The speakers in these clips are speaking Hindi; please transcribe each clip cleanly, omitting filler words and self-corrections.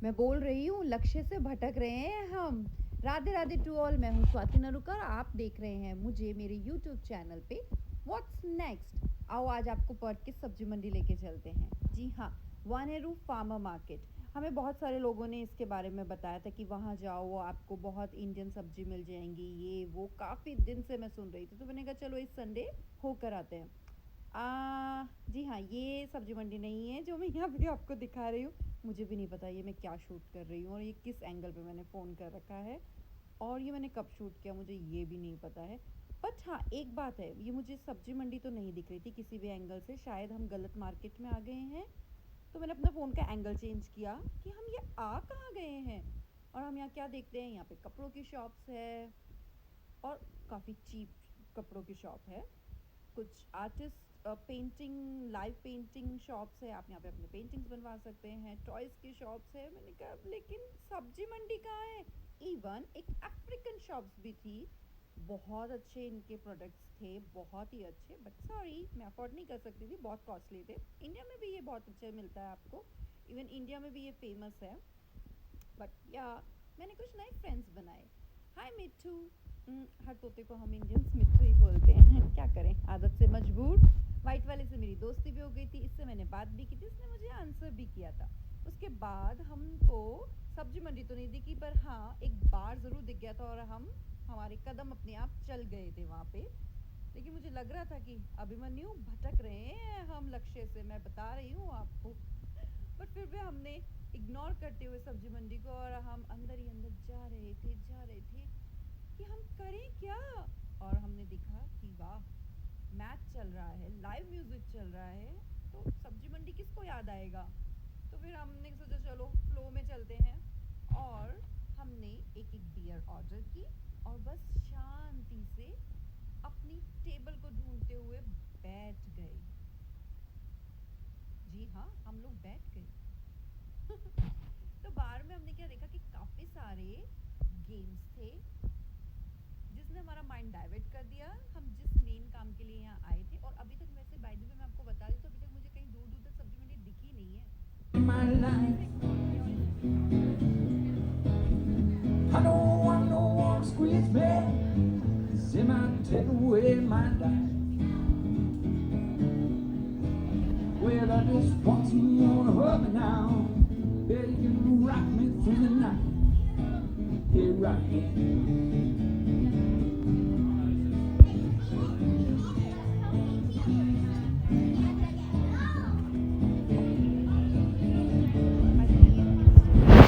मैं बोल रही हूँ लक्ष्य से भटक रहे हैं हम। Radhe Radhe to all. मैं हूँ स्वाति नरुकर। आप देख रहे हैं मुझे मेरे यूट्यूब चैनल पे व्हाट्स नेक्स्ट। आओ आज आपको पर्ट की सब्जी मंडी लेके चलते हैं। जी हाँ, वानेरू फार्मर मार्केट। हमें बहुत सारे लोगों ने इसके बारे में बताया था कि वहाँ जाओ आपको बहुत इंडियन सब्जी मिल जाएंगी, ये वो काफ़ी दिन से मैं सुन रही थी, तो मैंने कहा चलो इस संडे होकर आते हैं। जी हाँ, ये सब्जी मंडी नहीं है जो मैं यहाँ पे आपको दिखा रही हूँ। मुझे भी नहीं पता ये मैं क्या शूट कर रही हूँ और ये किस एंगल पे मैंने फ़ोन कर रखा है और ये मैंने कब शूट किया मुझे ये भी नहीं पता है। बट हाँ, एक बात है, ये मुझे सब्जी मंडी तो नहीं दिख रही थी किसी भी एंगल से। शायद हम गलत मार्केट में आ गए हैं, तो मैंने अपना फ़ोन का एंगल चेंज किया कि हम ये आ कहाँ गए हैं। और हम यहाँ क्या देखते हैं, यहाँ पे कपड़ों की शॉप्स है और काफ़ी चीप कपड़ों की शॉप है। कुछ artist painting, live painting shops है, आप यहाँ पे अपने पेंटिंग्स बनवा सकते हैं। टॉयज़ की शॉप्स है। मैंने कहा लेकिन सब्जी मंडी कहाँ है। इवन एक अफ्रीकन शॉप्स भी थी, बहुत अच्छे इनके प्रोडक्ट्स थे, बहुत ही अच्छे। बट सॉरी, मैं अफोर्ड नहीं कर सकती थी, बहुत कॉस्टली थे। इंडिया में भी ये बहुत अच्छा मिलता है आपको, इवन इंडिया में भी ये फेमस है। बट या मैंने कुछ नए फ्रेंड्स बनाए। हाय मिट्टू। हर तोते को हम इंडियंस मिट्टू ही बोलते हैं, क्या करें, आदत से मजबूर। वाइट वाले से मेरी दोस्ती भी हो गई थी, इससे मैंने बात भी की थी, इसने मुझे आंसर भी किया था। उसके बाद हमको सब्जी मंडी तो नहीं दिखी, पर हाँ एक बार ज़रूर दिख गया था और हमारे कदम अपने आप चल गए थे वहाँ पे। लेकिन मुझे लग रहा था कि अभिमन्यु भटक रहे हैं हम लक्ष्य से, मैं बता रही हूँ आपको। बट फिर भी हमने इग्नोर करते हुए सब्जी मंडी को और हम अंदर ही अंदर जा रहे थे कि हम करें क्या। और हमने देखा कि वाह, मैच चल रहा है, लाइव म्यूजिक चल रहा है, तो सब्जी मंडी किसको याद आएगा। तो फिर हमने सोचा चलो फ्लो में चलते हैं और हमने एक एक बियर ऑर्डर की और बस शांति से अपनी टेबल को ढूंढते हुए बैठ गए। जी हाँ, हम लोग बैठ गए। तो बार में हमने क्या देखा कि काफ़ी सारे गेम्स थे जिसने हमारा माइंड डाइवर्ट कर दिया हम जिस मेन काम के लिए यहाँ आए थे। और अभी तक वैसे बाय द वे मैं आपको बता दी, तो अभी तक मुझे कहीं दूर दूर तक सब्जी मंडी दिखी नहीं है। My life, I don't want no one squeeze me. They might take away my life. Well, I just want someone to hug me now. Yeah, you can rock me through the night. Yeah, rock me.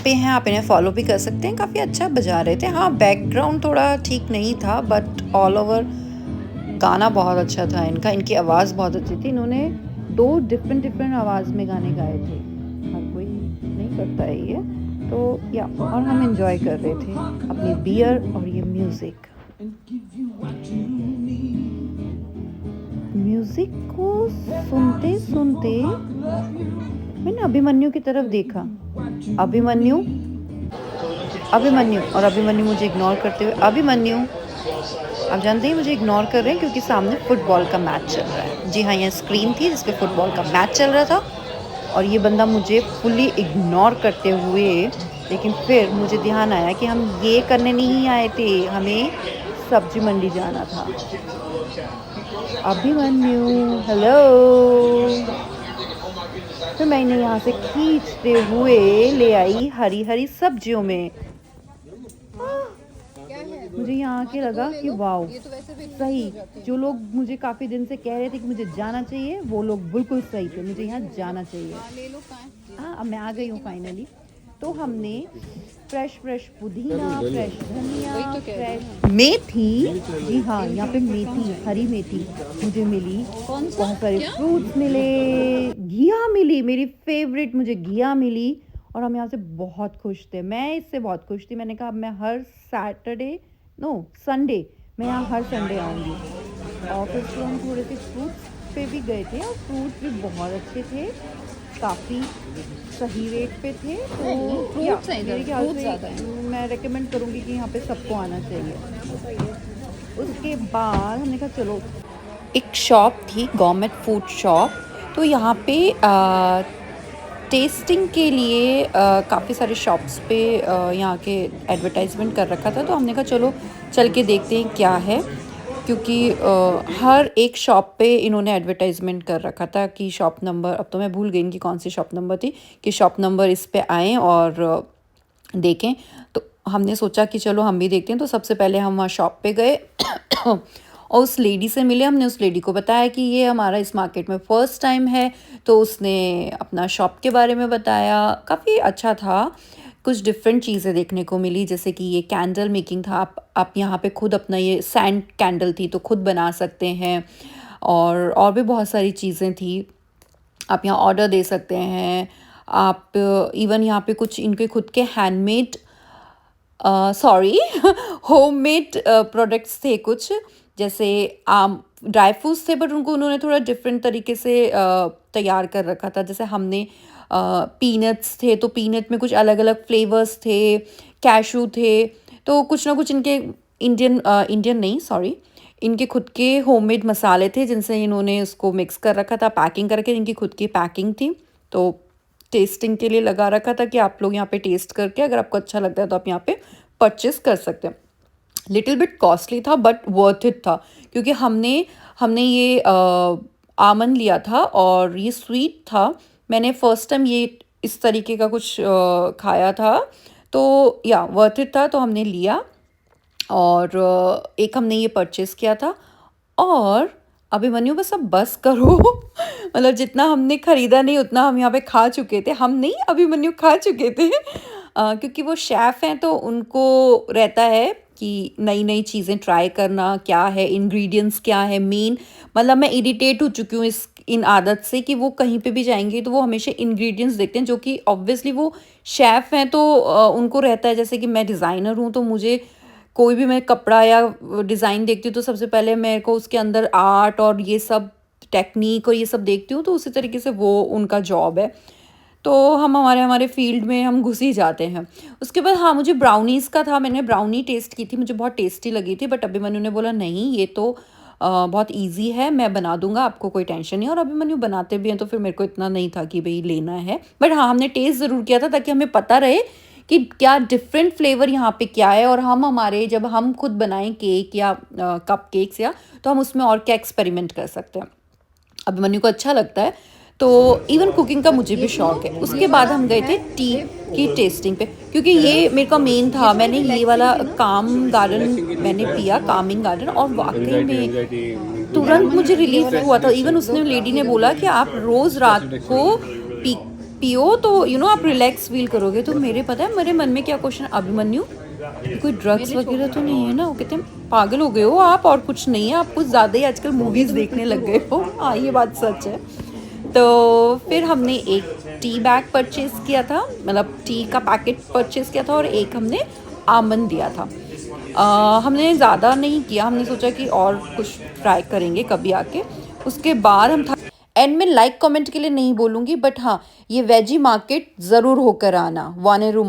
पे हैं, आप इन्हें फॉलो भी कर सकते हैं। काफ़ी अच्छा बजा रहे थे। हाँ, बैकग्राउंड थोड़ा ठीक नहीं था, बट ऑल ओवर गाना बहुत अच्छा था इनका। इनकी आवाज़ बहुत अच्छी थी। इन्होंने 2 डिफरेंट आवाज़ में गाने गाए थे, हर कोई नहीं करता है ये। तो या और हम इंजॉय कर रहे थे अपनी बियर और ये म्यूज़िक। म्यूज़िक को सुनते सुनते मैंने अभिमन्यु की तरफ देखा। अभिमन्यु अभिमन्यु और अभिमन्यु मुझे इग्नोर करते हुए। अभिमन्यु, आप जानते हैं मुझे इग्नोर कर रहे हैं क्योंकि सामने फुटबॉल का मैच चल रहा है। जी हाँ, यहाँ स्क्रीन थी जिस पे फुटबॉल का मैच चल रहा था और ये बंदा मुझे फुली इग्नोर करते हुए। लेकिन फिर मुझे ध्यान आया कि हम ये करने नहीं आए थे, हमें सब्जी मंडी जाना था। अभिमन्यु, हेलो। फिर मैंने यहाँ से खींचते हुए ले आई हरी हरी सब्जियों में। मुझे यहाँ आके लगा कि वाओ, सही। जो लोग मुझे काफ़ी दिन से कह रहे थे कि मुझे जाना चाहिए, वो लोग बिल्कुल सही थे, मुझे यहाँ जाना चाहिए। हाँ, अब मैं आ गई हूँ फाइनली। तो हमने फ्रेश पुदीना, फ्रेश धनिया, फ्रेश मेथी। जी हाँ, यहाँ पे मेथी, हरी मेथी मुझे मिली। बहुत सारे फ्रूट्स मिले, घिया मिली, मेरी फेवरेट मुझे घिया मिली। और हम यहाँ से बहुत खुश थे, मैं इससे बहुत खुश थी। मैंने कहा अब मैं हर संडे मैं यहाँ हर संडे आऊँगी। और फिर तो हम थोड़े से फ्रूट्स पे भी गए थे और फ्रूट्स भी बहुत अच्छे थे, काफ़ी सही रेट पे थे। तो या मेरे ख्याल से मैं रेकमेंड करूँगी कि यहाँ पे सबको आना चाहिए। उसके बाद हमने कहा चलो, एक शॉप थी गवर्नमेंट फूड शॉप, तो यहाँ पे टेस्टिंग के लिए काफ़ी सारे शॉप्स पे यहाँ के एडवर्टाइजमेंट कर रखा था, तो हमने कहा चलो चल के देखते हैं क्या है, क्योंकि हर एक शॉप पे इन्होंने एडवर्टाइजमेंट कर रखा था कि शॉप नंबर, अब तो मैं भूल गई इनकी कौन सी शॉप नंबर थी, कि शॉप नंबर इस पे आएँ और देखें। तो हमने सोचा कि चलो हम भी देखते हैं, तो सबसे पहले हम वहाँ शॉप पे गए और उस लेडी से मिले। हमने उस लेडी को बताया कि ये हमारा इस मार्केट में फ़र्स्ट टाइम है, तो उसने अपना शॉप के बारे में बताया। काफ़ी अच्छा था, कुछ डिफरेंट चीज़ें देखने को मिली, जैसे कि ये कैंडल मेकिंग था। आप यहाँ पे खुद अपना, ये सैंड कैंडल थी तो खुद बना सकते हैं, और भी बहुत सारी चीज़ें थी। आप यहाँ ऑर्डर दे सकते हैं। आप इवन यहाँ पे कुछ इनके खुद के हैंडमेड सॉरी होममेड प्रोडक्ट्स थे कुछ, जैसे ड्राई फ्रूट्स थे, बट उन्होंने थोड़ा डिफरेंट तरीके से तैयार कर रखा था। जैसे हमने पीनट्स थे, तो पीनट में कुछ अलग अलग फ्लेवर्स थे, कैशू थे, तो कुछ ना कुछ इनके इंडियन नहीं, सॉरी, इनके खुद के होममेड मसाले थे जिनसे इन्होंने उसको मिक्स कर रखा था, पैकिंग करके। इनकी खुद की पैकिंग थी, तो टेस्टिंग के लिए लगा रखा था कि आप लोग यहाँ पे टेस्ट करके अगर आपको अच्छा लगता है तो आप यहाँ पे परचेस कर सकते हैं। लिटिल बिट कॉस्टली था बट वर्थ इट था, क्योंकि हमने ये आमंड लिया था और ये स्वीट था। मैंने फर्स्ट टाइम ये इस तरीके का कुछ खाया था, तो या वर्थ इट था, तो हमने लिया और एक हमने ये परचेस किया था। और अभिमन्यु बस अब बस करो मतलब जितना हमने ख़रीदा नहीं उतना हम यहाँ पे खा चुके थे। हम नहीं, अभिमन्यु खा चुके थे क्योंकि वो शेफ़ हैं, तो उनको रहता है कि नई नई चीज़ें ट्राई करना, क्या है इंग्रेडिएंट्स, क्या है मेन। मतलब मैं इरिटेट हो चुकी हूँ इन आदत से कि वो कहीं पे भी जाएंगे तो वो हमेशा इंग्रेडिएंट्स देखते हैं, जो कि ऑब्वियसली वो शेफ़ हैं, तो उनको रहता है। जैसे कि मैं डिज़ाइनर हूँ, तो मुझे कोई भी मैं कपड़ा या डिज़ाइन देखती हूँ तो सबसे पहले मेरे को उसके अंदर आर्ट और ये सब टेक्निक और ये सब देखती हूँ, तो उसी तरीके से वो उनका जॉब है। तो हम हमारे फील्ड में हम घुस ही जाते हैं। उसके बाद हाँ, मुझे ब्राउनीज़ का था, मैंने ब्राउनी टेस्ट की थी, मुझे बहुत टेस्टी लगी थी, बट अभिमन्यु ने बोला नहीं ये तो बहुत ईजी है, मैं बना दूंगा, आपको कोई टेंशन नहीं। और अभिमन्यु बनाते भी हैं, तो फिर मेरे को इतना नहीं था कि भाई लेना है, बट हाँ हमने टेस्ट ज़रूर किया था ताकि हमें पता रहे कि क्या डिफरेंट फ्लेवर यहाँ पे क्या है, और हम हमारे जब हम खुद बनाएं केक या कप केक्स या, तो हम उसमें और क्या एक्सपेरिमेंट कर सकते हैं। अभिमन्यु को अच्छा लगता है, तो इवन कुकिंग का मुझे भी शौक है। उसके बाद हम गए थे टी की टेस्टिंग पे, क्योंकि ये मेरे का मेन था। मैंने ये वाला काम गार्डन मैंने पिया, कामिंग गार्डन, और वाकई में तुरंत मुझे रिलीफ हुआ था। इवन उसने, लेडी ने बोला कि आप रोज़ रात को पियो तो आप रिलैक्स फील करोगे। तो पता है मेरे मन में क्या क्वेश्चन, अभिमन्यु कोई ड्रग्स वगैरह तो नहीं है ना? वो कहते हैं पागल हो गए हो आप, और कुछ नहीं है, आप कुछ ज़्यादा ही आजकल मूवीज़ देखने लग गए हो। हाँ ये बात सच है। तो फिर हमने एक टी बैग परचेज़ किया था, मतलब टी का पैकेट परचेज़ किया था, और एक हमने आमंड दिया था। हमने ज़्यादा नहीं किया, हमने सोचा कि और कुछ ट्राई करेंगे कभी आके। उसके बाद हम एंड में लाइक कमेंट के लिए नहीं बोलूँगी, बट हाँ ये वेजी मार्केट ज़रूर होकर आना, वानेरू